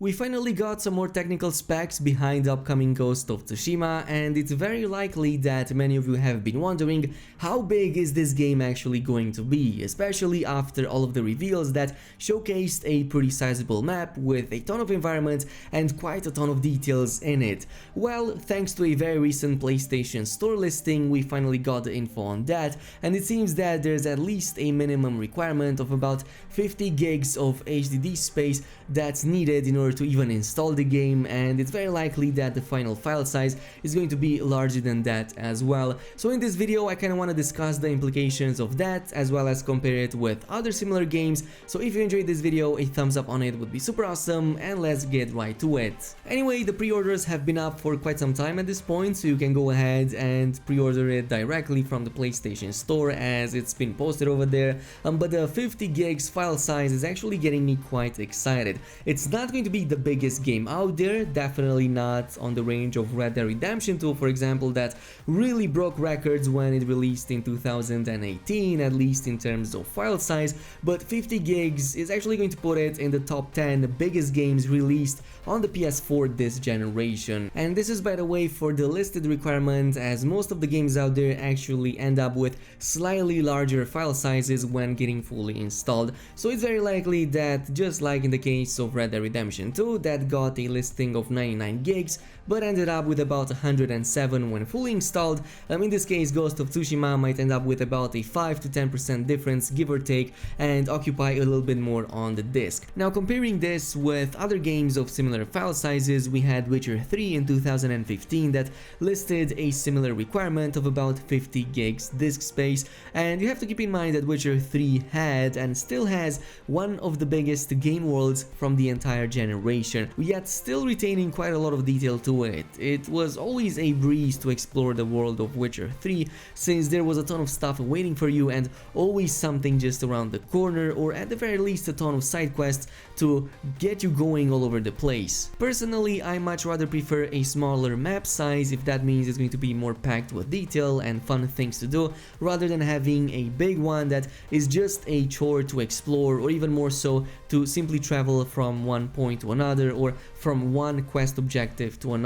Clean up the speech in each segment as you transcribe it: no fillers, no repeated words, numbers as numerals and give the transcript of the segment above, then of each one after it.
We finally got some more technical specs behind the upcoming Ghost of Tsushima, and it's very likely that many of you have been wondering how big is this game actually going to be, especially after all of the reveals that showcased a pretty sizable map with a ton of environment and quite a ton of details in it. Well, thanks to a very recent PlayStation Store listing, we finally got the info on that, and it seems that there's at least a minimum requirement of about 50 gigs of HDD space that's needed in order to even install the game, and it's very likely that the final file size is going to be larger than that as well. So in this video I kind of want to discuss the implications of that as well as compare it with other similar games. So if you enjoyed this video, a thumbs up on it would be super awesome, and let's get right to it. Anyway, the pre-orders have been up for quite some time at this point, so you can go ahead and pre-order it directly from the PlayStation Store as it's been posted over there, but the 50 gigs file size is actually getting me quite excited. It's not going to be the biggest game out there, definitely not on the range of Red Dead Redemption 2, for example, that really broke records when it released in 2018, at least in terms of file size, but 50 gigs is actually going to put it in the top 10 biggest games released on the PS4 this generation. And this is, by the way, for the listed requirement, as most of the games out there actually end up with slightly larger file sizes when getting fully installed. So it's very likely that, just like in the case of Red Dead Redemption 2 that got a listing of 99 gigs but ended up with about 107 when fully installed, in this case Ghost of Tsushima might end up with about a 5 to 10% difference, give or take, and occupy a little bit more on the disc. Now, comparing this with other games of similar file sizes, we had Witcher 3 in 2015 that listed a similar requirement of about 50 gigs disk space, and you have to keep in mind that Witcher 3 had and still has one of the biggest game worlds from the entire generation, yet still retaining quite a lot of detail to it. It was always a breeze to explore the world of Witcher 3, since there was a ton of stuff waiting for you and always something just around the corner, or at the very least a ton of side quests to get you going all over the place. Personally, I much rather prefer a smaller map size if that means it's going to be more packed with detail and fun things to do, rather than having a big one that is just a chore to explore, or even more so to simply travel from one point to another or from one quest objective to another.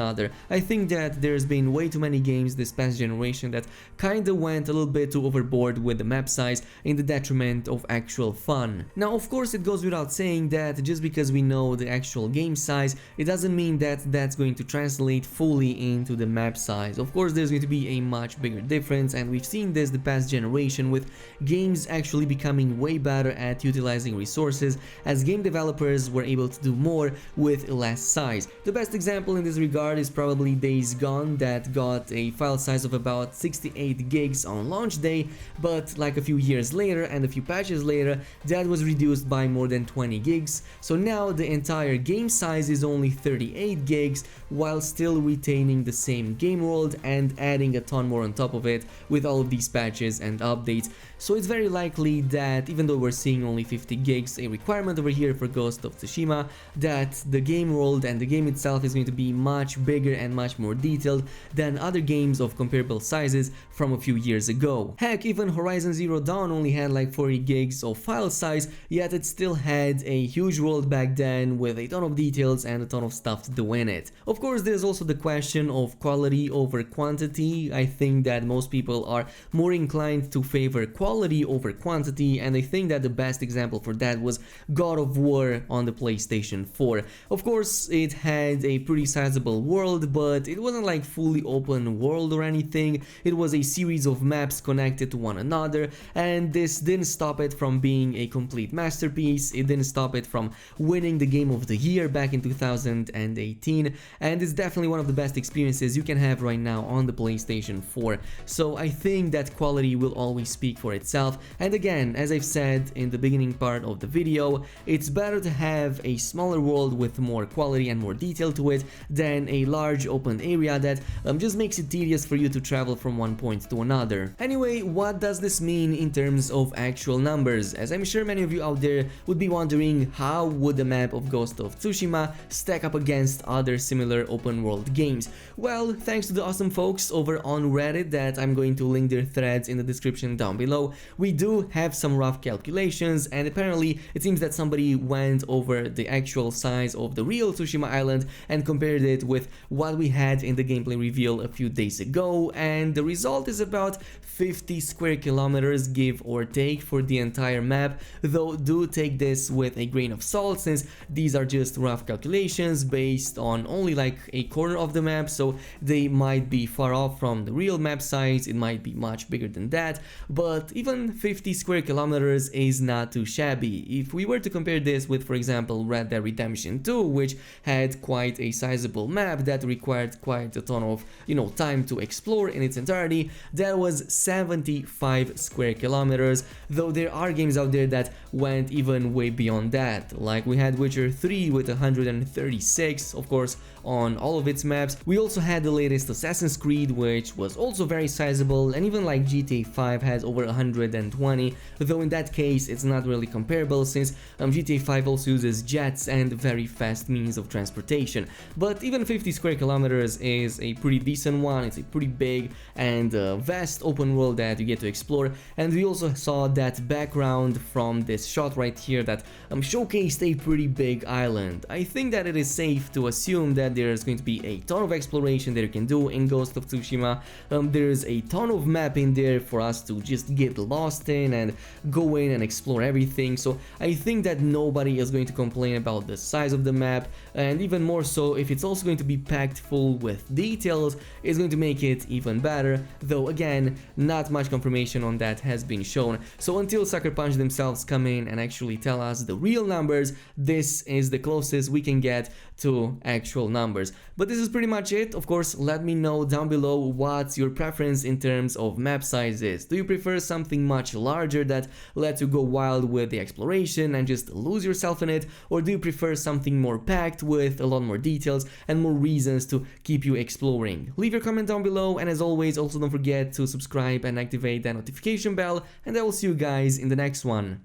I think that there's been way too many games this past generation that kinda went a little bit too overboard with the map size in the detriment of actual fun. Now, of course, it goes without saying that just because we know the actual game size, it doesn't mean that that's going to translate fully into the map size. Of course, there's going to be a much bigger difference, and we've seen this the past generation with games actually becoming way better at utilizing resources as game developers were able to do more with less size. The best example in this regard is probably Days Gone, that got a file size of about 68 gigs on launch day, but like a few years later and a few patches later, that was reduced by more than 20 gigs, so now the entire game size is only 38 gigs while still retaining the same game world and adding a ton more on top of it with all of these patches and updates. So it's very likely that, even though we're seeing only 50 gigs, a requirement over here for Ghost of Tsushima, that the game world and the game itself is going to be much bigger and much more detailed than other games of comparable sizes from a few years ago. Heck, even Horizon Zero Dawn only had like 40 gigs of file size, yet it still had a huge world back then with a ton of details and a ton of stuff to do in it. Of course, there's also the question of quality over quantity. I think that most people are more inclined to favor quality over quantity, and I think that the best example for that was God of War on the PlayStation 4. Of course, it had a pretty sizable world, but it wasn't like fully open world or anything. It was a series of maps connected to one another, and this didn't stop it from being a complete masterpiece. It didn't stop it from winning the Game of the Year back in 2018, and it's definitely one of the best experiences you can have right now on the PlayStation 4. So I think that quality will always speak for itself, and again, as I've said in the beginning part of the video, it's better to have a smaller world with more quality and more detail to it than a large open area that just makes it tedious for you to travel from one point to another. Anyway, what does this mean in terms of actual numbers? As I'm sure many of you out there would be wondering, how would the map of Ghost of Tsushima stack up against other similar open world games? Well, thanks to the awesome folks over on Reddit that I'm going to link their threads in the description down below, So we do have some rough calculations, and apparently it seems that somebody went over the actual size of the real Tsushima Island and compared it with what we had in the gameplay reveal a few days ago, and the result is about 50 square kilometers, give or take, for the entire map, though do take this with a grain of salt since these are just rough calculations based on only like a quarter of the map, so they might be far off from the real map size. It might be much bigger than that, but even 50 square kilometers is not too shabby. If we were to compare this with, for example, Red Dead Redemption 2, which had quite a sizable map that required quite a ton of, time to explore in its entirety, that was 75 square kilometers, though there are games out there that went even way beyond that. Like we had Witcher 3 with 136, of course, on all of its maps. We also had the latest Assassin's Creed, which was also very sizable, and even like GTA 5 has over 120, though in that case it's not really comparable since GTA 5 also uses jets and very fast means of transportation. But even 50 square kilometers is a pretty decent one. It's a pretty big and vast open world that you get to explore, and we also saw that background from this shot right here that showcased a pretty big island. I think that it is safe to assume that there's going to be a ton of exploration that you can do in Ghost of Tsushima. There's a ton of map in there for us to just get lost in and go in and explore everything, so I think that nobody is going to complain about the size of the map, and even more so if it's also going to be packed full with details, it's going to make it even better, though again, not much confirmation on that has been shown. So until Sucker Punch themselves come in and actually tell us the real numbers, this is the closest we can get to actual numbers. But this is pretty much it. Of course, let me know down below what's your preference in terms of map sizes. Do you prefer something much larger that lets you go wild with the exploration and just lose yourself in it, or do you prefer something more packed with a lot more details and more reasons to keep you exploring? Leave your comment down below, and as always, also don't forget to subscribe and activate that notification bell, and I will see you guys in the next one.